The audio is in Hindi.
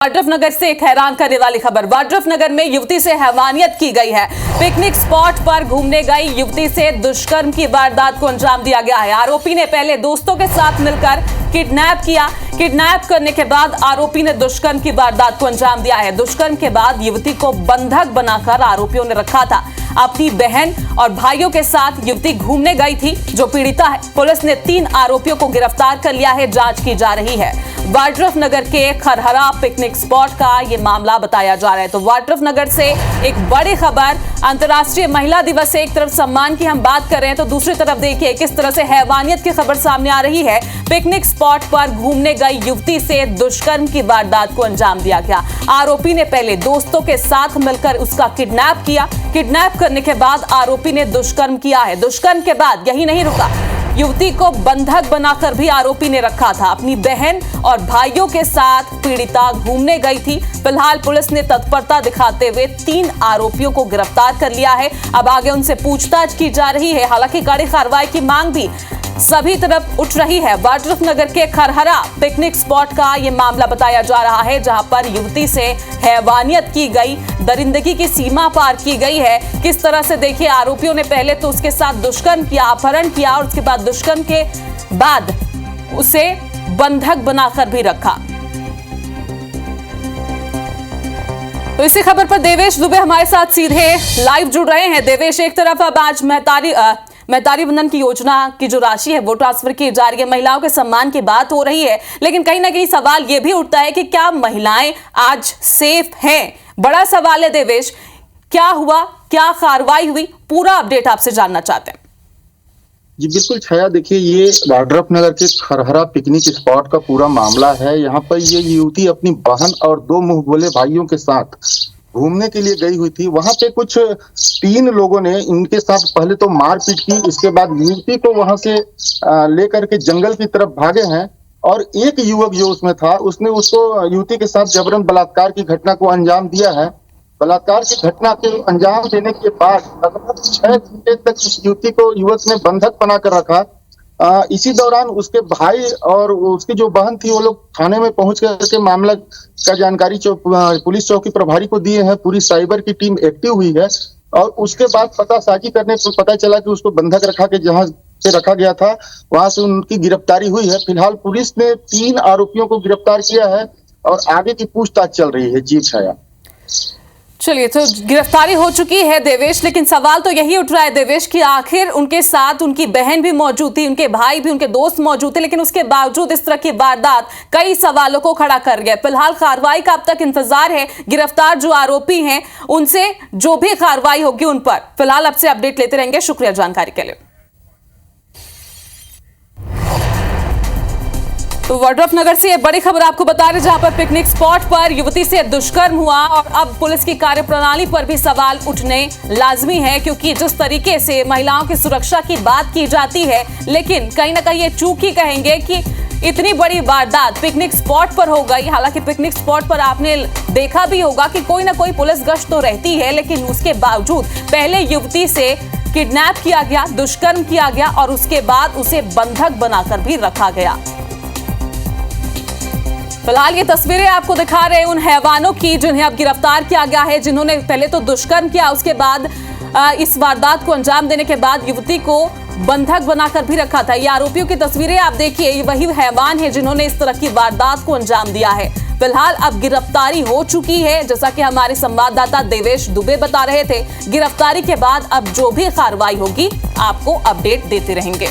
वाड्रफनगर से एक हैरान करने वाली खबर। वाड्रफनगर में युवती से हैवानियत की गई है। पिकनिक स्पॉट पर घूमने गई युवती से दुष्कर्म की वारदात को अंजाम दिया गया है। आरोपी ने पहले दोस्तों के साथ मिलकर किडनैप किया। किडनैप करने के बाद आरोपी ने दुष्कर्म की वारदात को अंजाम दिया है। दुष्कर्म के बाद युवती को बंधक बनाकर आरोपियों ने रखा था। अपनी बहन और भाइयों के साथ युवती घूमने गई थी जो पीड़िता है। पुलिस ने 3 आरोपियों को गिरफ्तार कर लिया है। जांच की जा रही है। वाड्रफनगर के खरहरा पिकनिक स्पॉट का ये मामला बताया जा रहा है। तो वाड्रफनगर से एक बड़ी खबर। अंतर्राष्ट्रीय महिला दिवस से एक तरफ सम्मान की हम बात कर रहे हैं तो दूसरी तरफ देखिए किस तरह से हैवानियत की खबर सामने आ रही है। पिकनिक स्पॉट पर घूमने गई युवती से दुष्कर्म की वारदात को अंजाम दिया गया। आरोपी ने पहले दोस्तों के साथ मिलकर उसका किडनैप किया। किडनैप करने के बाद आरोपी ने दुष्कर्म किया है। दुष्कर्म के बाद यही नहीं रुका, युवती को बंधक बनाकर भी आरोपी ने रखा था। अपनी बहन और भाइयों के साथ पीड़िता घूमने गई थी। फिलहाल पुलिस ने तत्परता दिखाते हुए 3 आरोपियों को गिरफ्तार कर लिया है। अब आगे उनसे पूछताछ की जा रही है। हालांकि कड़ी कार्रवाई की मांग भी सभी तरफ उठ रही है। वाड्रफनगर के खरहरा पिकनिक स्पॉट का यह मामला बताया जा रहा है जहां पर युवती से हैवानियत की गई, दरिंदगी की सीमा पार की गई है। किस तरह से देखिए, आरोपियों ने पहले तो उसके साथ दुष्कर्म किया, अपहरण किया और उसके बाद दुष्कर्म के बाद उसे बंधक बनाकर भी रखा। तो इसी खबर पर देवेश दुबे हमारे साथ सीधे लाइव जुड़ रहे हैं। देवेश, एक तरफ अब आज महतारी वंदन की योजना की जो राशि है वो ट्रांसफर की जा रही है, महिलाओं के सम्मान की बात हो रही है, लेकिन कहीं ना कहीं सवाल ये भी उठता है कि क्या महिलाएं आज सेफ हैं? बड़ा सवाल है देवेश, क्या हुआ, क्या कार्रवाई हुई, पूरा अपडेट आपसे जानना चाहते हैं। जी बिल्कुल छाया, देखिए ये वाड्रफनगर के खरहरा पिकनिक स्पॉट का पूरा मामला है। यहाँ पर ये युवती अपनी बहन और 2 मुंह बोले भाइयों के साथ घूमने के लिए गई हुई थी। वहां पे कुछ 3 लोगों ने इनके साथ पहले तो मारपीट की, इसके बाद युवती को वहां से लेकर के जंगल की तरफ भागे हैं और एक युवक जो उसमें था उसने उसको युवती के साथ जबरन बलात्कार की घटना को अंजाम दिया है। बलात्कार की घटना के अंजाम देने के बाद लगभग 6 घंटे तक इस युवती को युवक ने बंधक बनाकर रखा। इसी दौरान उसके भाई और उसकी जो बहन थी वो लोग थाने में पहुंच करके मामला का जानकारी पुलिस चौकी प्रभारी को दिए हैं। पूरी साइबर की टीम एक्टिव हुई है और उसके बाद पतासाजी करने पर पता चला कि उसको बंधक रखा के जहां से रखा गया था वहां से उनकी गिरफ्तारी हुई है। फिलहाल पुलिस ने 3 आरोपियों को गिरफ्तार किया है और आगे की पूछताछ चल रही है। जी छाया, चलिए, तो गिरफ्तारी हो चुकी है देवेश, लेकिन सवाल तो यही उठ रहा है देवेश कि आखिर उनके साथ उनकी बहन भी मौजूद थी, उनके भाई भी, उनके दोस्त मौजूद थे, लेकिन उसके बावजूद इस तरह की वारदात कई सवालों को खड़ा कर गया। फिलहाल कार्रवाई का अब तक इंतजार है। गिरफ्तार जो आरोपी हैं उनसे जो भी कार्रवाई होगी उन पर फिलहाल अब से अपडेट लेते रहेंगे। शुक्रिया जानकारी के लिए। तो वाड्रफनगर से ये बड़ी खबर आपको बता रहे जहां पर पिकनिक स्पॉट पर युवती से दुष्कर्म हुआ और अब पुलिस की कार्यप्रणाली पर भी सवाल उठने लाजमी है, क्योंकि जिस तरीके से महिलाओं की सुरक्षा की बात की जाती है, लेकिन कहीं ना कहीं ये चूक ही कहेंगे कि इतनी बड़ी वारदात पिकनिक स्पॉट पर हो गई। हालांकि पिकनिक स्पॉट पर आपने देखा भी होगा कि कोई ना कोई पुलिस गश्त तो रहती है, लेकिन उसके बावजूद पहले युवती से किडनैप किया गया, दुष्कर्म किया गया और उसके बाद उसे बंधक बनाकर भी रखा गया। फिलहाल ये तस्वीरें आपको दिखा रहे हैं उन हैवानों की जिन्हें अब गिरफ्तार किया गया है, जिन्होंने पहले तो दुष्कर्म किया, उसके बाद इस वारदात को अंजाम देने के बाद युवती को बंधक बनाकर भी रखा था। ये आरोपियों की तस्वीरें आप देखिए, ये वही हैवान है जिन्होंने इस तरह की वारदात को अंजाम दिया है। फिलहाल अब गिरफ्तारी हो चुकी है, जैसा कि हमारे संवाददाता देवेश दुबे बता रहे थे। गिरफ्तारी के बाद अब जो भी कार्रवाई होगी आपको अपडेट देते रहेंगे।